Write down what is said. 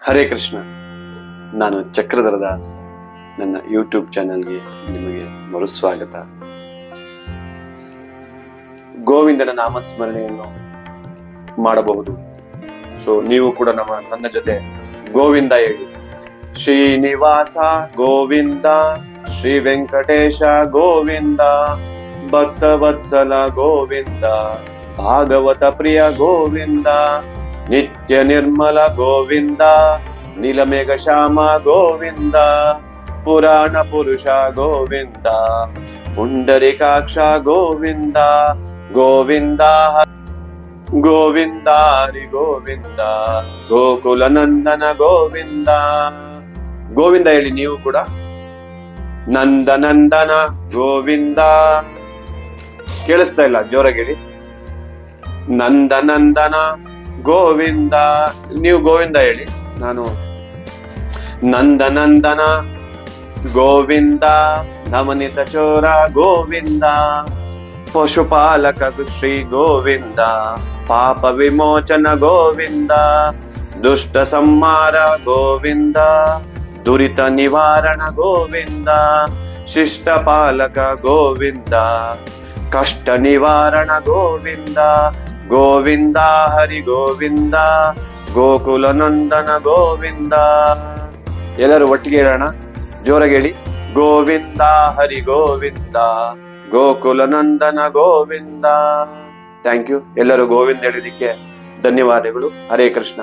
ಹರೇ ಕೃಷ್ಣ. ನಾನು ಚಕ್ರಧರ ದಾಸ್. ನನ್ನ ಯೂಟ್ಯೂಬ್ ಚಾನೆಲ್ಗೆ ನಿಮಗೆ ಮರುಸ್ವಾಗತ. ಗೋವಿಂದನ ನಾಮಸ್ಮರಣೆಯನ್ನು ಮಾಡಬಹುದು. ಸೊ ನೀವು ಕೂಡ ನನ್ನ ಜೊತೆ ಗೋವಿಂದ ಹೇಳಿ. ಶ್ರೀನಿವಾಸ ಗೋವಿಂದ, ಶ್ರೀ ವೆಂಕಟೇಶ ಗೋವಿಂದ, ಭಕ್ತವತ್ಸಲ ಗೋವಿಂದ, ಭಾಗವತ ಪ್ರಿಯ ಗೋವಿಂದ, ನಿತ್ಯ ನಿರ್ಮಲ ಗೋವಿಂದ, ನೀಲಮೇಘ ಶ್ಯಾಮ ಗೋವಿಂದ, ಪುರಾಣ ಪುರುಷ ಗೋವಿಂದ, ಪುಂಡರಿಕಾಕ್ಷ ಗೋವಿಂದ, ಗೋವಿಂದ ಗೋವಿಂದ ಹರಿ ಗೋವಿಂದ, ಗೋಕುಲ ನಂದನ ಗೋವಿಂದ. ಗೋವಿಂದ ಹೇಳಿ ನೀವು ಕೂಡ. ನಂದನಂದನ ಗೋವಿಂದ. ಕೇಳಿಸ್ತಾ ಇಲ್ಲ, ಜೋರಾಗಿ ಹೇಳಿ. ನಂದನಂದನ ಗೋವಿಂದ. ನೀವು ಗೋವಿಂದ ಹೇಳಿ. ನಾನು ನಂದನಂದನ ಗೋವಿಂದ, ನವನಿತ ಚೋರ ಗೋವಿಂದ, ಪಶುಪಾಲಕ ಶ್ರೀ ಗೋವಿಂದ, ಪಾಪ ವಿಮೋಚನ ಗೋವಿಂದ, ದುಷ್ಟ ಸಂಹಾರ ಗೋವಿಂದ, ದುರಿತ ನಿವಾರಣ ಗೋವಿಂದ, ಶಿಷ್ಟ ಪಾಲಕ ಗೋವಿಂದ, ಕಷ್ಟ ನಿವಾರಣ ಗೋವಿಂದ, ಗೋವಿಂದ ಹರಿ ಗೋವಿಂದ, ಗೋಕುಲ ನಂದನ ಗೋವಿಂದ. ಎಲ್ಲರೂ ಒಟ್ಟಿಗೆ ಹೇಳೋಣ, ಜೋರಾಗಿ ಹೇಳಿ. ಗೋವಿಂದ ಹರಿ ಗೋವಿಂದ, ಗೋಕುಲ ನಂದನ ಗೋವಿಂದ. Thank you. ಎಲ್ಲರೂ ಗೋವಿಂದ ಹೇಳಿದಕ್ಕೆ ಧನ್ಯವಾದಗಳು. ಹರೇ ಕೃಷ್ಣ.